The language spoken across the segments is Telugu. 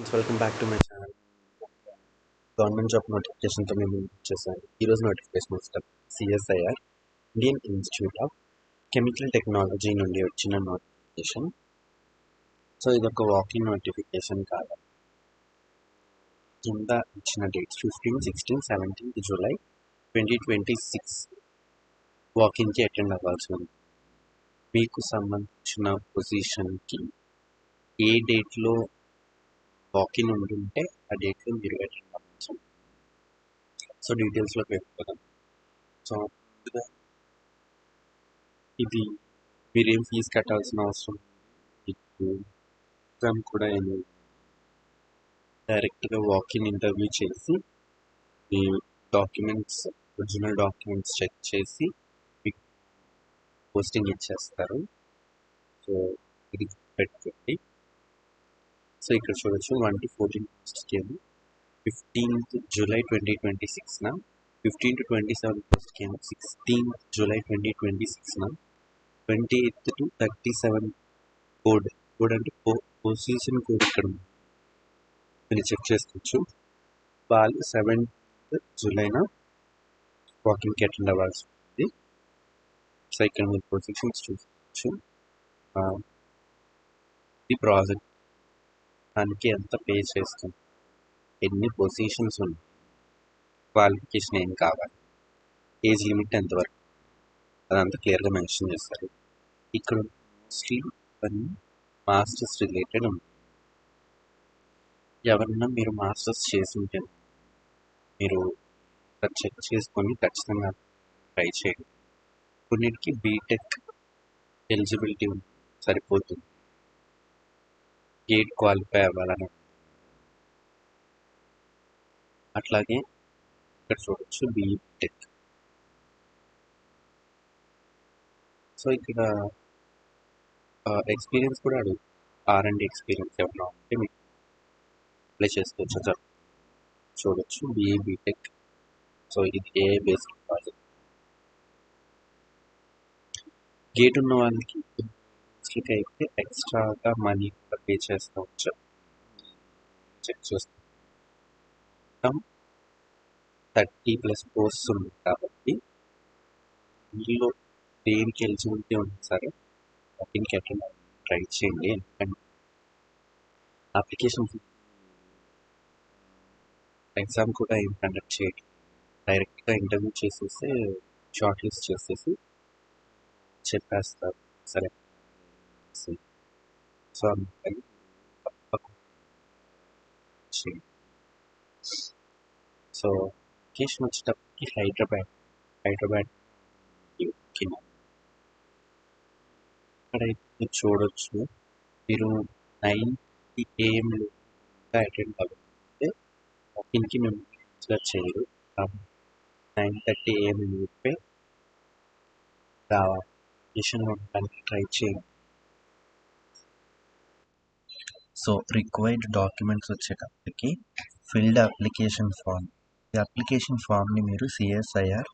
Friends, welcome back to my channel. Government job నోటిఫికేషన్తో మేము వచ్చేసాను. ఈరోజు నోటిఫికేషన్ వస్తాం. CSIR Indian Institute of Chemical Technology నుండి వచ్చిన నోటిఫికేషన్. సో ఇది ఒక వాకింగ్ నోటిఫికేషన్ కాదు. కింద ఇచ్చిన డేట్స్ 15, 16, 17 జూలై 2026 వాకింగ్కి అటెండ్ అవ్వాల్సి ఉంది. మీకు సంబంధించిన పొజిషన్కి ఏ డేట్లో వాకింగ్ ఉంటుంటే ఆ డేట్లో మీరు అటెండ్ అవ్వచ్చు. సో డీటెయిల్స్లోకి వెళ్ళిపోదాం. సో ముందుగా ఇది మీరేం ఫీజు కట్టాల్సిన అవసరం, మీకు ఎగ్జామ్ కూడా ఏమి, డైరెక్ట్గా వాకింగ్ ఇంటర్వ్యూ చేసి మీ డాక్యుమెంట్స్, ఒరిజినల్ డాక్యుమెంట్స్ చెక్ చేసి మీకు పోస్టింగ్ ఇచ్చేస్తారు. సో ఇది పెట్టుకోండి. సో ఇక్కడ చూడొచ్చు 1 to 14 పోస్ట్కి ఏమో 15th July 2026 15 to 27 పోస్ట్కి ఏమో 16th July 2026 28th to 37 code అంటే పొజిషన్ కోడ్ ఇక్కడ మీరు చెక్ చేసుకోవచ్చు. వాళ్ళు 7th July వాకింగ్కి అటెండ్ అవ్వాల్సి ఉంది. సో ఇక్కడ మీరు పొజిషన్స్ చూసుకోవచ్చు. ఈ ప్రాజెక్ట్ దానికి ఎంత పే చేస్తుంది, ఎన్ని పొజిషన్స్ ఉన్నాయి, క్వాలిఫికేషన్ ఏం కావాలి, ఏజ్ లిమిట్ ఎంతవరకు, అదంతా క్లియర్గా మెన్షన్ చేస్తారు. ఇక్కడ మోస్ట్లీ ఇవన్నీ మాస్టర్స్ రిలేటెడ్ ఉంది. ఎవరన్నా మీరు మాస్టర్స్ చేసి ఉంటే మీరు చెక్ చేసుకొని ఖచ్చితంగా ట్రై చేయండి. కొన్నిటికి బీటెక్ ఎలిజిబిలిటీ సరిపోతుంది, గేట్ క్వాలిఫై అవ్వాలని. అట్లాగే ఇక్కడ చూడొచ్చు బీటెక్. సో ఇక్కడ ఎక్స్పీరియన్స్ కూడా అడుగు, R&D ఎక్స్పీరియన్స్ ఏమన్నా ఉంటే మీకు అప్లై చేసుకోవచ్చు. సార్ చూడొచ్చు బీటెక్. సో ఇది ఏ బేస్డ్ ప్రాజెక్ట్. గేట్ ఉన్న వాళ్ళకి అయితే ఎక్స్ట్రాగా మనీ కూడా పే చేసుకోవచ్చు. చెక్ చేస్తాం. 30+ పోస్ట్స్ ఉంది కాబట్టి ఇందులో దేనికి ఎలిజిబిలిటీ ఉంది సరే వాటికి అటెండ్ ట్రై చేయండి. ఎందుకంటే అప్లికేషన్ ఎగ్జామ్ కూడా ఏం కండక్ట్ చేయండి, డైరెక్ట్గా ఇంటర్వ్యూ చేసేసి షార్ట్ లిస్ట్ చేసేసి చెప్పేస్తారు సరే. సో అందుకని సో లొకేషన్ వచ్చేటప్పటికి హైదరాబాద్ అక్కడైతే చూడొచ్చు. మీరు 9 AM అటెండ్ అవ్వకపోతే వాకింగ్కి మేము కన్సిడర్ చేయరు. కాబట్టి 9:30 AM లోపే రావాలి, లొకేషన్లో ఉండడానికి ట్రై చేయండి. సో రిక్వైర్డ్ డాక్యుమెంట్స్ వచ్చేటప్పటికి ఫిల్డ్ అప్లికేషన్ ఫామ్. ఈ అప్లికేషన్ ఫామ్ని మీరు CSIR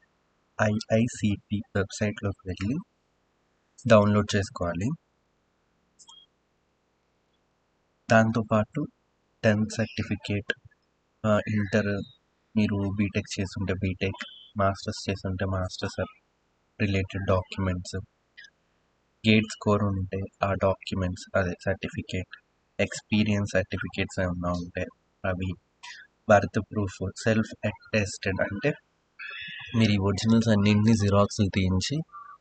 IICT వెబ్సైట్లోకి వెళ్ళి డౌన్లోడ్ చేసుకోవాలి. దాంతోపాటు 10th సర్టిఫికేట్, ఇంటర్ మీరు బీటెక్ చేస్తుంటే బీటెక్, మాస్టర్స్ చేస్తుంటే masters related documents, gate score ఉంటే ఆ డాక్యుమెంట్స్, అదే సర్టిఫికేట్, ఎక్స్పీరియన్స్ సర్టిఫికేట్స్ ఏమన్నా ఉంటే అవి, బర్త్ ప్రూఫ్, సెల్ఫ్ అటెస్టెడ్ అంటే మీరు ఈ ఒరిజినల్స్ అన్నింటినీ జిరాక్స్లు తీయించి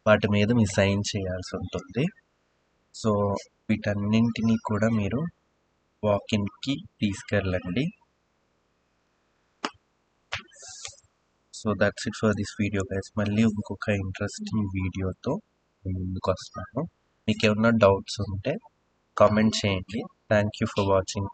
వాటి మీద మీరు సైన్ చేయాల్సి ఉంటుంది. సో వీటన్నింటినీ కూడా మీరు వాకిన్కి తీసుకెళ్ళండి. So that's it for this video guys. మళ్ళీ ఇంకొక ఇంట్రెస్టింగ్ వీడియోతో ముందుకు వస్తాను. మీకు ఏమన్నా డౌట్స్ ఉంటే కామెంట్ చేయండి. Thank you for watching.